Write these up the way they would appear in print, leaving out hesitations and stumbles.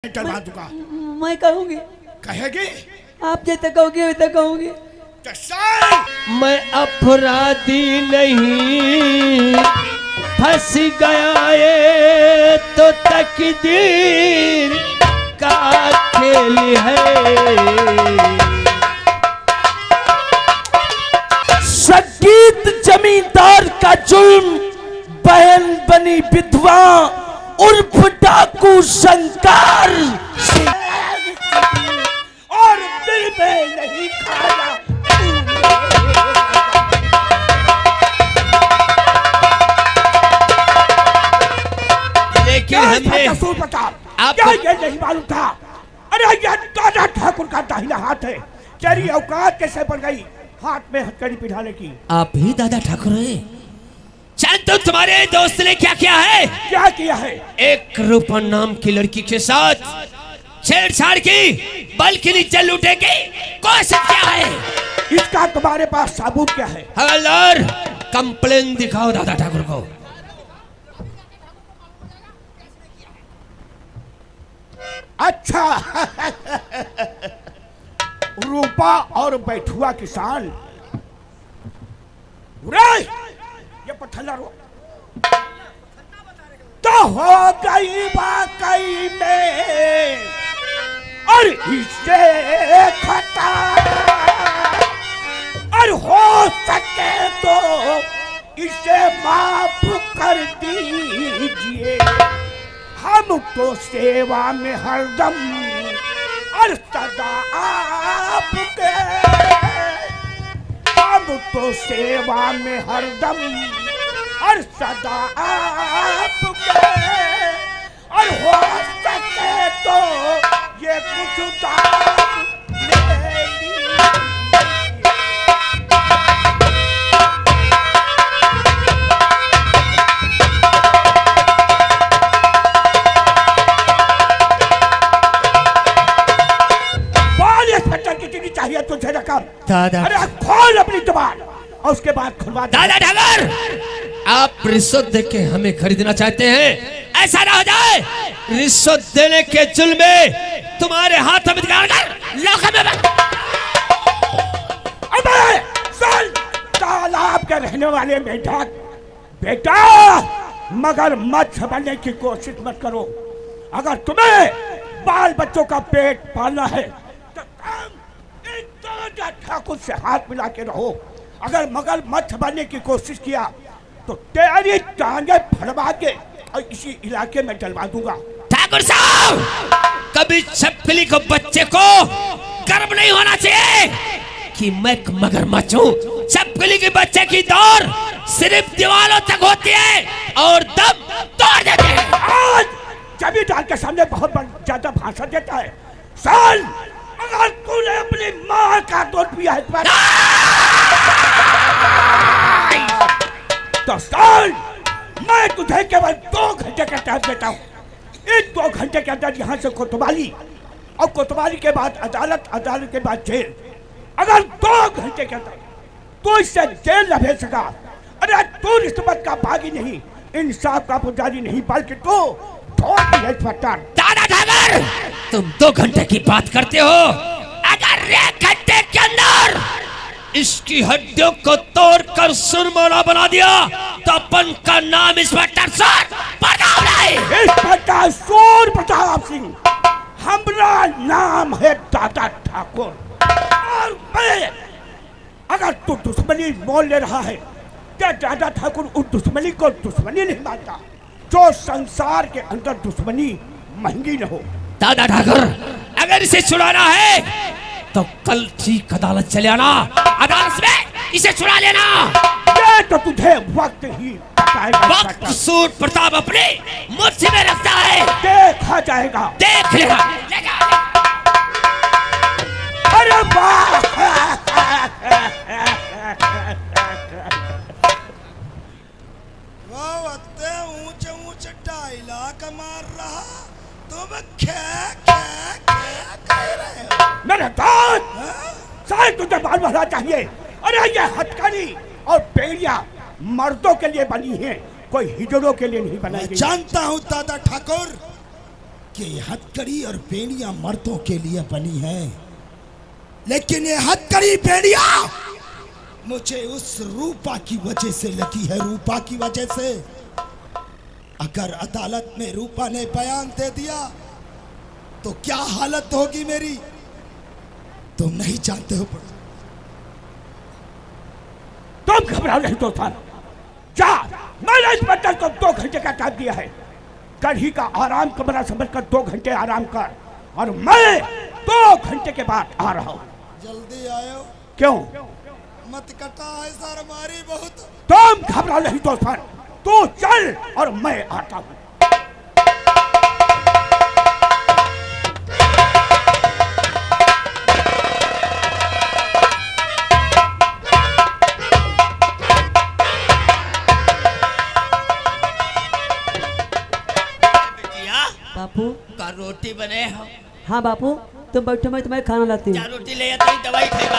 करवा दूंगा। मैं कहूँगी। कहेगी? आप जैसे कहोगे वैसे कहूँगी। मैं अपराधी नहीं, फंस गया ये तो तकदीर का खेल है। शकीत जमींदार का जुल्म, बहन बनी विधवा उर्फ डाकू शंकर, और दिल में नहीं खाया। लेकिन हमने कसूर प्रताप, आपको क्या ये नहीं मालूम था? अरे ये दादा ठाकुर का दाहिना हाथ है। तेरी औकात कैसे पड़ गई हाथ में हथकड़ी पिढ़ाने की? आप ही दादा ठाकुर हैं? चंद तो तुम्हारे दोस्त ने क्या किया है? क्या किया है? एक रूपा नाम की लड़की के साथ छेड़छाड़ की, बल्कि नीचे लूटने की कोशिश किया है। इसका तुम्हारे पास सबूत क्या है? हवलदार, कंप्लेन दिखाओ दादा ठाकुर को। अच्छा रूपा और बैठुआ किसान, ये पत्थर रो तो हो गई वाकई में और इससे खता, और हो सके तो इसे माफ कर दीजिए। हम तो सेवा में हरदम और सदा आपके, हम तो सेवा में हरदम और सदा आपके, और हो सके तो ये कुछ दाम ले लीजिए। चाहिए तुझे रकम दादा। अरे खोल अपनी जुबान और उसके बाद खुलवा दे। दादा ठाकुर, आप रिश्वत देके हमें खरीदना चाहते हैं? ऐसा ना हो जाए रिश्वत देने के जुल्म में तुम्हारे हाथ में लौका में अबे सुन, तालाब के रहने वाले बेटा बेटा मगर मत बनने की कोशिश मत करो। अगर तुम्हें बाल बच्चों का पेट पालना है तो ठाकुर से हाथ मिला के रहो। अगर मगर मत बनने की कोशिश किया तो तेरी टांगे फड़वा के और इसी इलाके में डलवा दूंगा। ठाकुर साहब, कभी छपकली को बच्चे को गर्व नहीं होना चाहिए कि मैं मगरमच्छ हूं। छपकली के बच्चे की दौड़ सिर्फ दीवारों तक होती है और दम तोड़ देते हैं। आज जमींदार के सामने बहुत ज्यादा भाषण देता है। सुन, अगर तूने अपनी माँ का दूध पिया है तो सुन, मैं तुझे केवल 2 घंटे का टाइम देता हूँ। इन 2 घंटे के अंदर यहाँ से कोतवाली और कोतवाली के बाद अदालत, अदालत के बाद जेल। अगर 2 घंटे के अंदर तू इससे जेल न भेज सका, अरे तू रिश्वत का बागी नहीं, इंसाफ का पुजारी नहीं, बल्कि तू दादा ठाकुर, तुम 2 घंटे की बात करते हो। अगर 1 घंटे के अंदर इसकी हड्डियों को तोड़कर सुरमौला बना दिया तो अपन का नाम इंस्पेक्टर प्रताप नहीं, इंस्पेक्टर सूर प्रताप सिंह। हमारा नाम है दादा ठाकुर। और मैं, अगर तू दुश्मनी मोल ले रहा है तो दादा ठाकुर उस दुश्मनी को दुश्मनी नहीं मानता जो संसार के अंदर दुश्मनी महंगी न हो। दादा ठाकुर, अगर इसे छुड़ाना है तो कल ठीक अदालत चले आना, अदालत में इसे छुड़ा लेना। ये तो तुझे वक्त ही बताएगा। वक्त सूर प्रताप अपने मुट्ठी में रखता है, देखा जाएगा। देख लेना। अरे वाह, ऊंचे ऊंचे डायलॉग मार रहा, तुम क्या कह रहे हो? मेरे दोस्त, शायद तुझे मालूम होना चाहिए। अरे ये हथकड़ी और बेड़िया मर्दों के लिए बनी है, कोई हिजड़ों के लिए नहीं बनाई गई। जानता हूँ दादा ठाकुर, कि ये हथकड़ी और बेड़ियां मर्दों के लिए बनी हैं, लेकिन ये हथकड़ी बेड़ियां मुझे उस रूपा की वजह से लगी है, रूपा की वजह से। अगर अदालत में रूपा ने बयान दे दिया तो क्या हालत होगी मेरी, तुम नहीं जानते हो। तुम घबराओ नहीं तूफान, जा, मैंने इस बच्चन को 2 घंटे का टाइम दिया है। कल का आराम कमरा समझकर 2 घंटे आराम कर, और मैं 2 घंटे के बाद आ रहा हूँ। जल्दी आयो। क्यों? मत कटा है सर मारी बहुत। तुम घबराओ नहीं तूफान, तू चल और मैं आता हूँ। बापू का रोटी बने हो? हाँ बापू, तुम बैठो, मैं तुम्हें खाना लाती जा हूँ। रोटी ले आते ही दवाई खाएगा।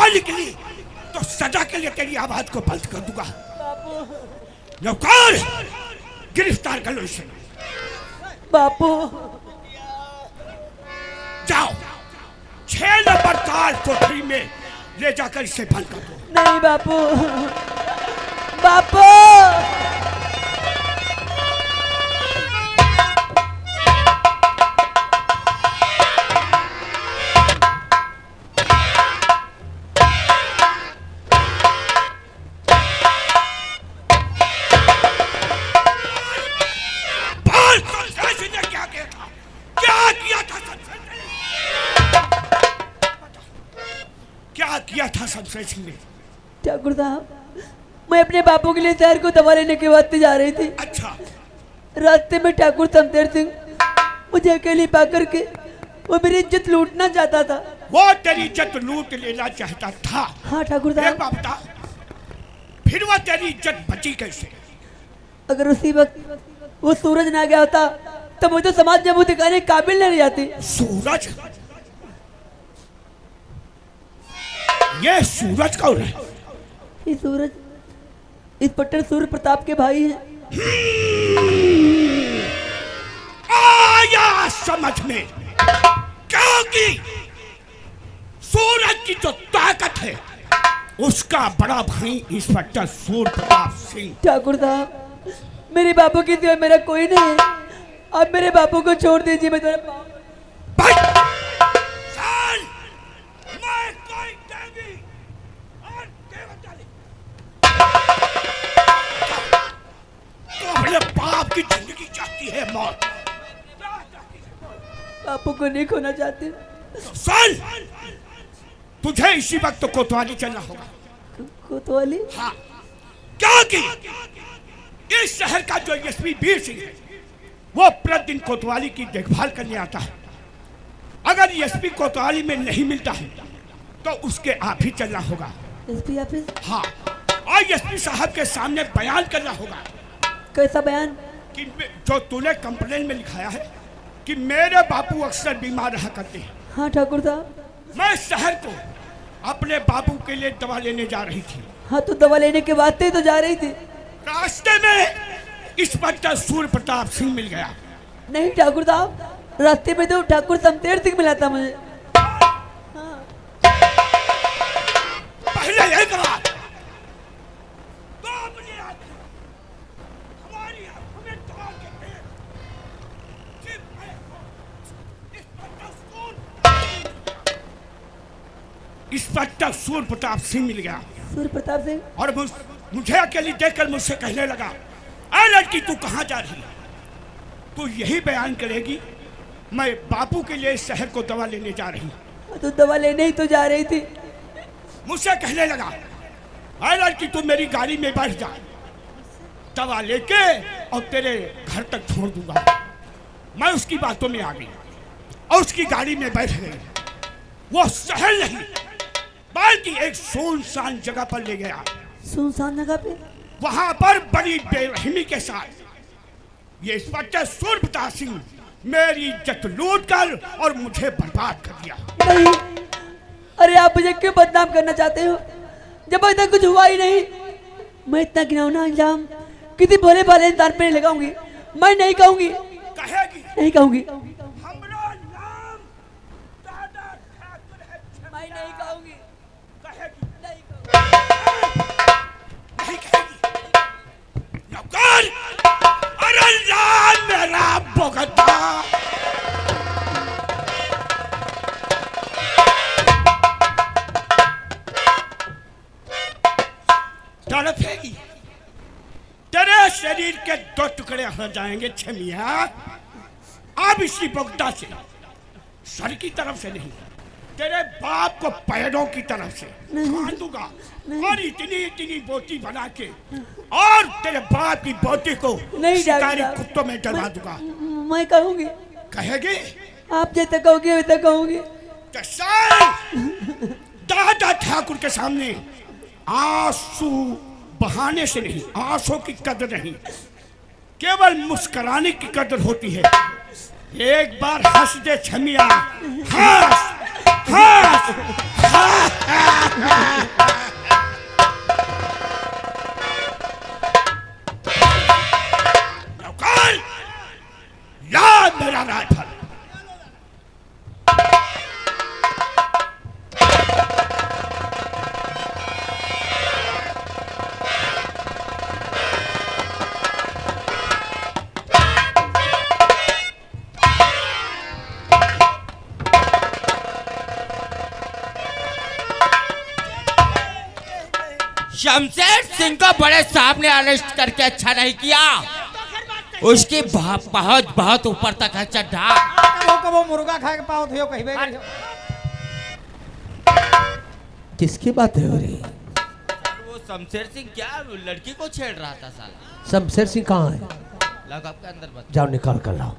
निकली तो सजा के लिए तेरी आवाज को बंद कर दूंगा। नौकर, गिरफ्तार कर लो इसे। बापू जाओ, 6 नंबर कार कोठरी में ले जाकर इसे बंद कर दो। नहीं बापू, बापू किया था संशय सिंह ने? ठाकुर साहब, मैं अपने बापू के लिए शहर को दवा लेने के वास्ते जा रही थी। अच्छा। रास्ते में ठाकुर शमशेर सिंह मुझे अकेली पाकर के वो मेरी इज्जत लूटना चाहता था। वो तेरी इज्जत लूट लेना चाहता था? हाँ ठाकुर एक साहब। बात बता, फिर वो तेरी इज्जत बची कैसे? अगर उसी वक्त वो सूरज ना गया होता तो मुझे समाज में मुंह दिखाने के काबिल नहीं जाती। सूरज? ये सूरज कौन है? ये सूरज इंस्पेक्टर सूर्य प्रताप के भाई हैं। आया समझ में, क्योंकि सूरज की जो ताकत है उसका बड़ा भाई इंस्पेक्टर सूर्य प्रताप सिंह। ठाकुर साहब, मेरे बापू की सिवा मेरा कोई नहीं है। आप मेरे बापू को छोड़ दीजिए, मैं तुम्हारे पाँव। मैं कोई देवी और देवता नहीं, तो अपने बाप की जिंदगी चाहती है मौत। बापू को नहीं खोना चाहती। तो सुन, तुझे इसी वक्त तो कोतवाली चलना होगा। कोतवाली? हाँ, क्योंकि इस शहर का जो एसपी वीर सिंह है वो प्रतिदिन कोतवाली की देखभाल करने आता है। अगर एसपी कोतवाली में नहीं मिलता है तो उसके आप ही चलना होगा। SP office? हाँ, और एसपी साहब के सामने बयान करना होगा। कैसा बयान? कि जो तूने कंप्लेन में लिखाया है कि मेरे बापू अक्सर बीमार रहा करते हैं। हाँ ठाकुर साहब। मैं शहर को अपने बापू के लिए दवा लेने जा रही थी। हाँ, तो दवा लेने के वास्ते ही तो जा रही थी। रास्ते में इंस्पेक्टर सूर्य प्रताप सिंह मिल गया। नहीं ठाकुर साहब, रास्ते में तो ठाकुर शमशेर सिंह मिला था मुझे। हाँ। पहले एक बात, तो अपने हमारी आंखों में दवा के पेड़ इंस्पेक्टर सूर्य प्रताप सिंह मिल गया। सूर्य प्रताप सिंह? और मुझे अकेली देखकर मुझसे कहने लगा, अरे लड़की तू कहाँ जा रही है? तू यही बयान करेगी मैं बापू के लिए इस शहर को दवा लेने जा रही हूँ। तो दवा लेने ही तो जा रही थी। मुझसे कहने लगा, अरे लड़की तू मेरी गाड़ी में बैठ जा, दवा लेके और तेरे घर तक छोड़ दूंगा। मैं उसकी बातों में आ गई और उसकी गाड़ी में बैठ गई। वो शहर नहीं बल्कि एक सुनसान जगह पर ले गया। सुनसान जगह पे? वहां पर बड़ी बेरहमी के साथ ये इंस्पेक्टर सूरप्रताप सिंह मेरी इज्जत लूट कर और मुझे बर्बाद कर दिया। नहीं, अरे आप मुझे क्यों बदनाम करना चाहते हो जब अभी तक कुछ हुआ ही नहीं। मैं इतना घिनौना इल्जाम किसी भोले भाले इंसान पे लगाऊंगी? मैं नहीं कहूंगी। कहेगी? नहीं कहूंगी। हमारा नाम दादा ठाकुर है। मैं नहीं कहूंगी। कहेगी? नहीं कहूंगी। नहीं कहेगी। नौकर, अरे लाल मेरा बोगदा। तड़पेगी। तेरे शरीर के 2 टुकड़े हो जाएंगे छमिया। अब इसी बोगदा से, सर की तरफ से नहीं, तेरे बाप को पैरों की तरफ से काट दूंगा और इतनी इतनी बोटी बना के और तेरे बाप की बोटी को शिकारी कुत्तों में डलवा दूंगा। मैं कहूंगी। कहेगी? आप जैसे कहोगे वैसे कहूंगी। दादा ठाकुर के सामने आंसू बहाने से नहीं, आंसू की कदर नहीं, केवल मुस्कुराने की कदर होती है। एक बार हंस दे छमिया, हंस हंस। नौकर, ला मेरा राइफल। शमशेर सिंह को बड़े साहब ने अरेस्ट करके अच्छा नहीं किया। उसकी बहुत बहुत ऊपर तक है चढ़ा। कबो मुर्गा खा के पाओ थे कहिबे। किसकी बात है हो रही? वो शमशेर सिंह क्या लड़की को छेड़ रहा था साला। शमशेर सिंह कहाँ है? लॉकअप के अंदर बता। जाओ निकाल कर लाओ।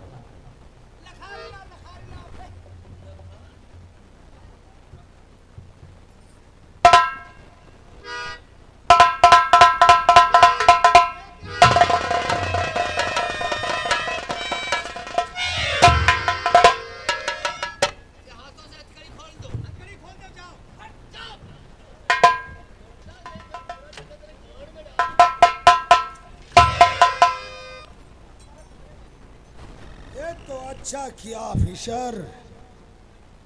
अच्छा किया ऑफिसर,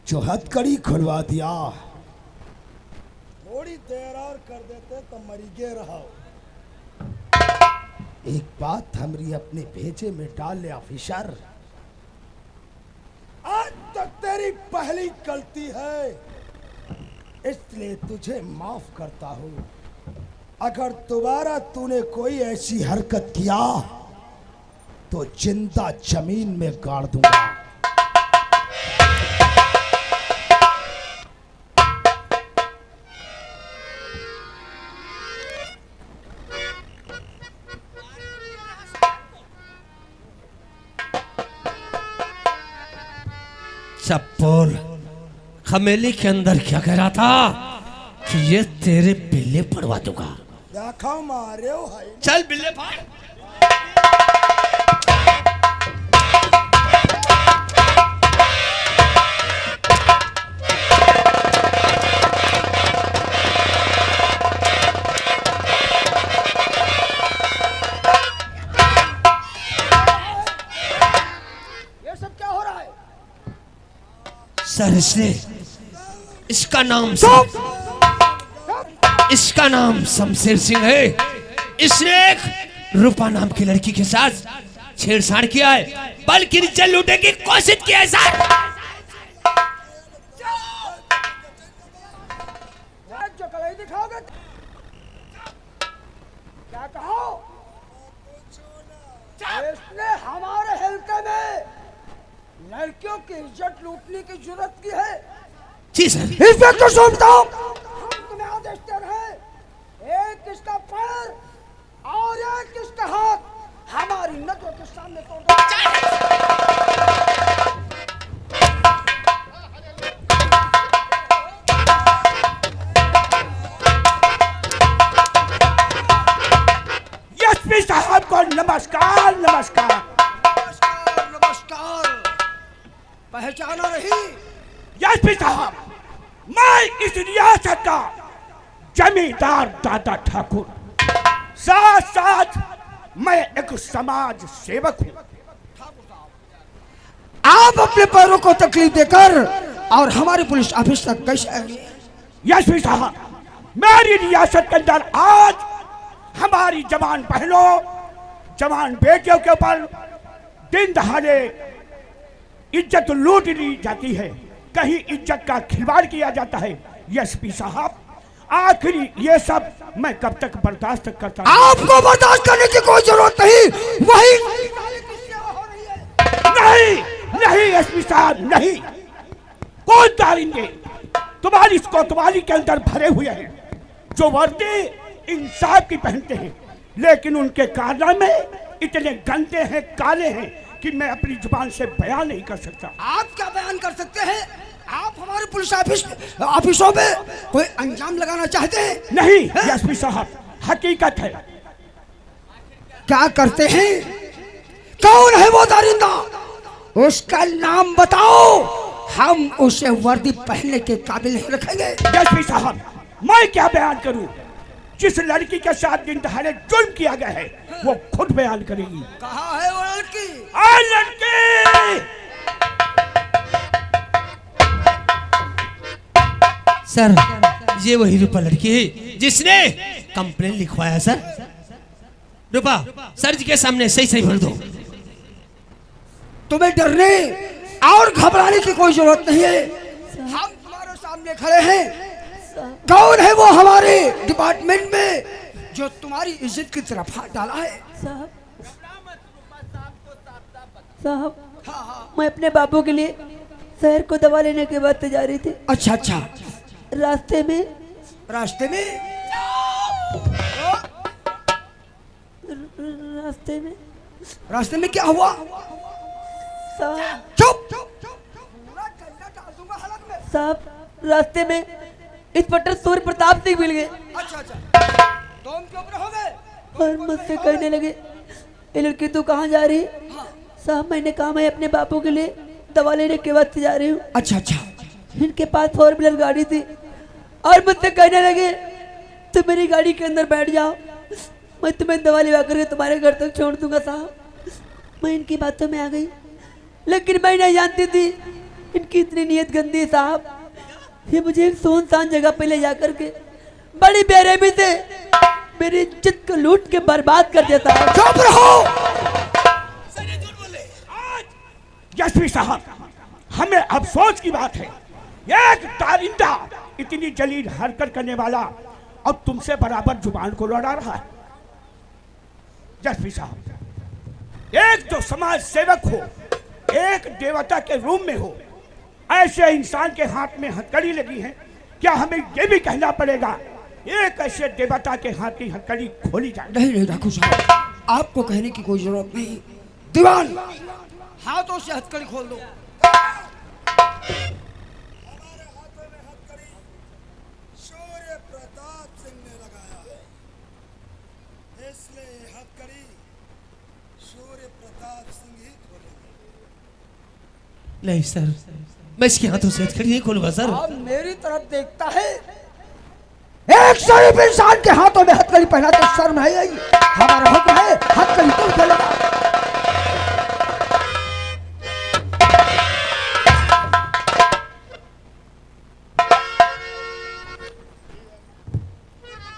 जो हथकड़ी खुलवा दिया। थोड़ी देर और कर देते तो मरीगे रहो। एक बात हमारी अपने भेजे में डाल ले ऑफिसर, आज तक तेरी पहली गलती है, इसलिए तुझे माफ करता हूं। अगर दोबारा तूने कोई ऐसी हरकत किया तो जिंदा जमीन में गाड़ दूंगा। चप्पल खमेली के अंदर क्या कह रहा था कि ये तेरे बिल्ले पड़वा दूंगा। देखो मारे हो भाई। चल बिल्ले फाड़। सर इसका नाम शमशेर सिंह है। इसने एक रूपा नाम की लड़की के साथ छेड़छाड़ किया है, बल्कि इज्जत लूटने की कोशिश की है सर। दिखाओगे क्या कहो? इसने हमारे हल्के में लड़कियों लूटने की जरूरत की है। जी सर। इंस्पेक्टर सोमता, हम तुम्हें आदेश दे रहे हैं, एक इसका पैर और एक इसका हाथ हमारी नजरों के सामने तोड़ दो। एसपी साहब को नमस्कार। नमस्कार। नमस्कार नमस्कार। पहचाना नहीं? एसपी साहब, मैं इस रियासत का जमींदार दादा ठाकुर, साथ साथ मैं एक समाज सेवक हूँ। आप अपने पैरों को तकलीफ देकर और हमारे पुलिस ऑफिस तक कैसे आएंगे? एसपी साहब, मेरी रियासत के अंदर आज हमारी जवान बहनों, जवान बेटियों के ऊपर दिन दहाड़े इज्जत लूट ली जाती है, कहीं इज्जत का खिलवाड़ किया जाता है। एसपी साहब, आखिरी ये सब मैं कब तक बर्दाश्त करता हूं? आपको बर्दाश्त करने की कोई जरूरत नहीं। वही नहीं नहीं एसपी साहब, नहीं। कौन दारिंदे तुम्हारी इस कोतवाली के अंदर भरे हुए हैं, जो वर्दी इंसाफ की पहनते हैं, लेकिन उनके कारनामे इतने गंदे हैं, काले हैं कि मैं अपनी जुबान से बयान नहीं कर सकता। आप क्या बयान कर सकते हैं? आप हमारे पुलिस ऑफिसों में कोई अंजाम लगाना चाहते हैं? नहीं एसपी साहब, हकीकत है। क्या करते हैं? कौन है वो दारिंदा? उसका नाम बताओ, हम उसे वर्दी पहनने के काबिल नहीं रखेंगे। एसपी साहब, मैं क्या बयान करूं? जिस लड़की के साथ दिन दहाड़े जुल्म किया गया है, वो खुद बयान करेगी। कहाँ है वो लड़की? लड़की सर, ये वही रूपा लड़की है जिसने कंप्लेन लिखवाया सर। रूपा, सर जी के सामने सही सही भर दो। तुम्हें डरने और घबराने की कोई जरूरत नहीं है। हम तुम्हारे सामने खड़े हैं। कौन है वो हमारे डिपार्टमेंट में जो तुम्हारी इज्जत की तरफ हाथ डाला है? साहब, मैं अपने बाबू के लिए शहर को दवा लेने के बाद जा रही थी। अच्छा अच्छा। रास्ते में रास्ते में रास्ते में क्या हुआ? साहब, चुप। साहब, रास्ते में इंस्पेक्टर सूर्य प्रताप सिंह मिल गए। अच्छा अच्छा। तुम क्यों हो गए? और मुझसे कहने लगे, ये लड़की तू कहाँ जा रही? साहब, मैंने कहा मैं अपने बापू के लिए दवा लेने के बाद जा रही हूँ। अच्छा अच्छा। इनके पास 4 व्हीलर गाड़ी थी और मुझसे कहने लगे, तुम मेरी गाड़ी के अंदर बैठ जाओ, मैं तुम्हें दवा लिवा करके तुम्हारे घर तक छोड़ दूंगा। साहब, मैं इनकी बातों में आ गई, लेकिन मैं नहीं जानती थी इनकी इतनी नीयत गंदी है। साहब, ये मुझे एक सुनसान जगह पे ले जाकर के बड़ी बेरहमी से मेरी इज्जत को लूट के बर्बाद कर देता है। चुप रहो। एसपी साहब, हमें अफसोस की बात है, एक दारिंदा इतनी जलील हरकत करने वाला अब तुमसे बराबर जुबान को लड़ा रहा है। एसपी साहब, एक जो समाज सेवक हो, एक देवता के रूप में हो, ऐसे इंसान के हाथ में हथकड़ी लगी है, क्या हमें ये भी कहना पड़ेगा एक ऐसे देवता के हाथ की हथकड़ी खोली जाए? नहीं ठाकुर साहब, आपको कहने की कोई जरूरत नहीं। दीवान, हाथों से हथकड़ी खोल दो। हमारे हाथों में हथकड़ी सूर्य प्रताप सिंह ने लगाया है, इसलिए हथकड़ी सूर्य प्रताप सिंह ही खोलेंगे। नहीं सर, मैं इसके हाथों से हथकड़ी नहीं खोलूंगा सर। अब मेरी तरफ देखता है। एक शरीफ इंसान के हाथों में हथकड़ी पहना तो शर्म है यही। हमारा हुक्म है, हथकड़ी तुम खोलो।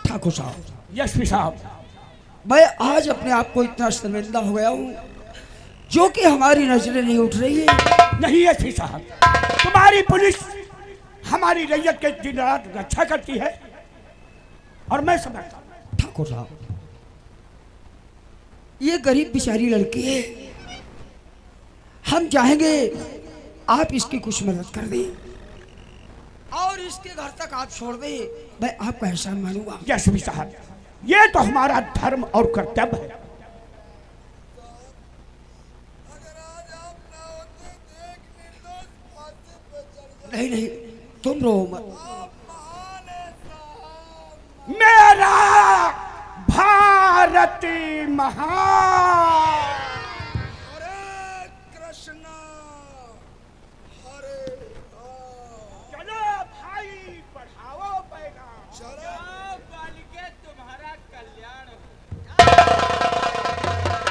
ठाकुर साहब, एसपी साहब, मैं आज अपने आप को इतना शर्मिंदा हो गया हूँ जो कि हमारी नजरें नहीं उठ रही है। नहीं एसपी साहब, तुम्हारी पुलिस हमारी रैयत के दिन रात रक्षा करती है और मैं समझता हूं। ठाकुर साहब, ये गरीब बेचारी लड़की है, हम चाहेंगे आप इसकी कुछ मदद कर दें और इसके घर तक आप छोड़ दें, मैं आपका एहसान मानूंगा। यशवी साहब, ये तो हमारा धर्म और कर्तव्य है। नहीं नहीं, तुम रो मत। मेरा भारती महान। हरे कृष्ण हरे चलो भाई, बढ़ाओ पैगाम। चलो बालिके, तुम्हारा कल्याण हो।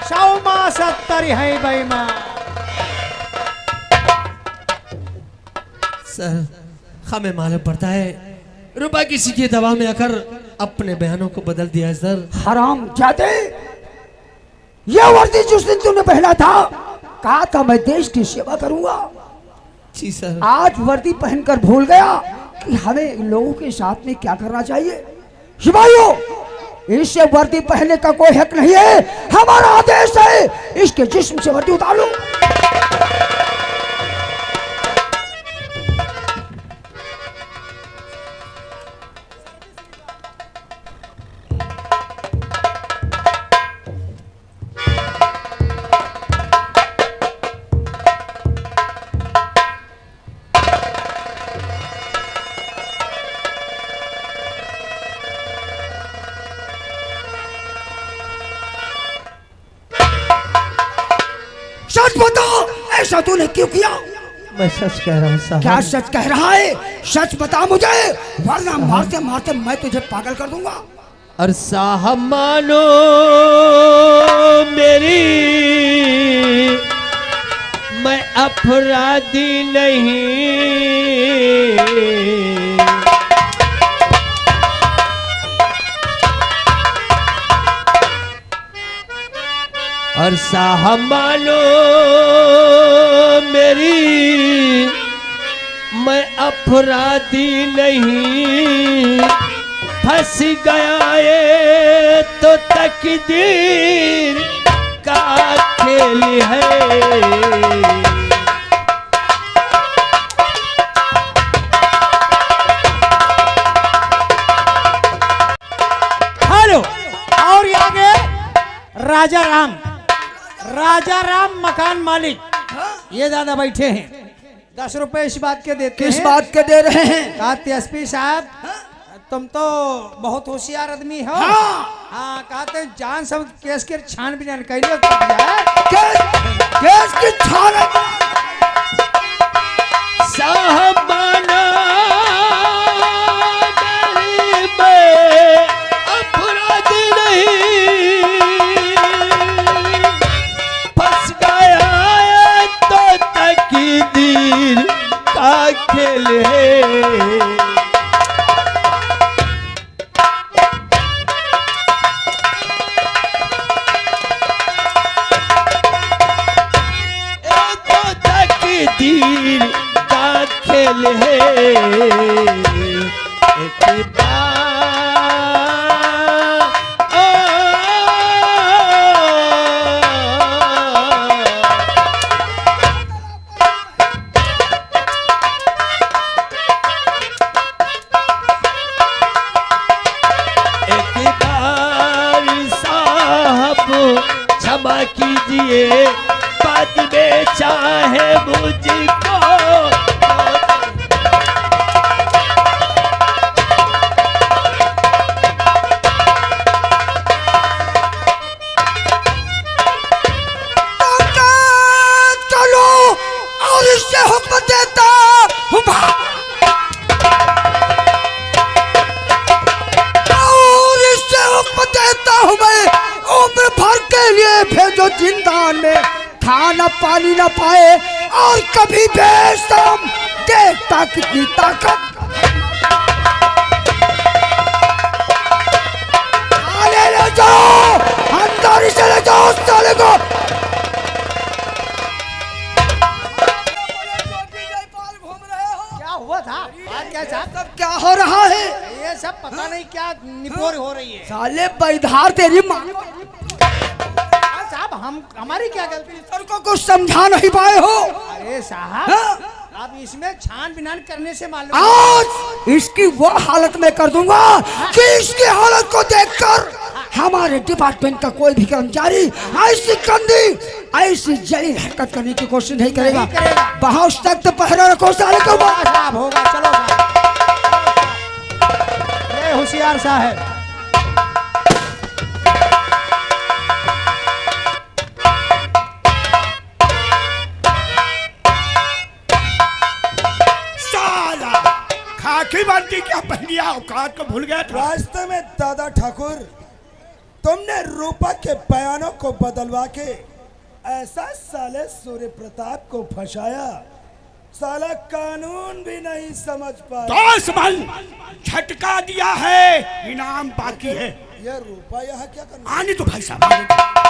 100 माँ 70 है बेईमान। सर, हमें मालूम पड़ता है रूपा किसी के दबाव में आकर अपने बयानों को बदल दिया है सर। हराम जाते, यह वर्दी जिस दिन तुमने पहना था, कहा था मैं देश की सेवा करूंगा। जी सर। आज वर्दी पहनकर भूल गया कि हमें लोगों के साथ में क्या करना चाहिए। सिपाहियों, इससे वर्दी पहनने का कोई हक नहीं है, हमारा आदेश है, इसके जिस्म से वर्दी उतार लो। सच बता, ऐसा तूने क्यों किया? मैं सच कह रहा हूँ साहब। क्या सच कह रहा है? सच बता मुझे, वरना मारते मारते मैं तुझे पागल कर दूंगा। और साहब मानो मेरी, मैं अपराधी नहीं। और साहब मानो मेरी, मैं अपराधी नहीं। फंस गया ये तो तकदीर का खेल है। हेलो, और ये आगे राजा राम मकान मालिक, ये दादा बैठे हैं। 10 रुपए इस बात के देते किस हैं। बात के दे रहे हैं? कहते एसपी साहब, तुम तो बहुत होशियार आदमी हो। हाँ, कहते हैं जान सब केस के छानबीन कैले केस की छान साहब माना मेरी, मैं अपराधी नहीं। फंस गया ये तो तकदीर का खेल है। तीर का खेल है। एक बार साहब क्षमा कीजिए, बाद में चाहे मुझको। चलो और इससे हुक्म देता हूँ, और इससे हुक्म देता हूँ मैं, उम्र भर के लिए भेजो जिंदान में, खाना पानी न पाए और कभी बेशरम, देखता कितनी ताकत। ले जाओ, अंदर से ले जाओ उस साले को। क्या हुआ था? बात क्या साहब? सब क्या हो रहा है? ये सब पता नहीं क्या निपोर हो रही है। साले बैधार तेरी माँ। साहब हम हमारी क्या गलती? सर को कुछ समझा नहीं पाए हो। अरे साहब हाँ? अब इसमें छान बिनान करने से मालूम आज इसकी वो हालत मैं कर दूंगा कि इसकी हालत को देखकर हमारे डिपार्टमेंट का कोई भी कर्मचारी ऐसी गंदी ऐसी जलील हरकत करने की कोशिश नहीं करेगा। बहुत सख्त पहरा रखो सारे को। होगा साहब, होगा। चलो साहब, ये होशियार साहब। खाकी वर्दी क्या पहनिया, औकात को भूल गया था। रास्ते में दादा ठाकुर तुमने रूपा के बयानों को बदलवा के ऐसा साले सूर्य प्रताप को फंसाया, साला कानून भी नहीं समझ पाया। तो समझ, झटका दिया है, इनाम बाकी है। ये रूपा यहाँ क्या करना? आने तो भाई साहब, आने दो।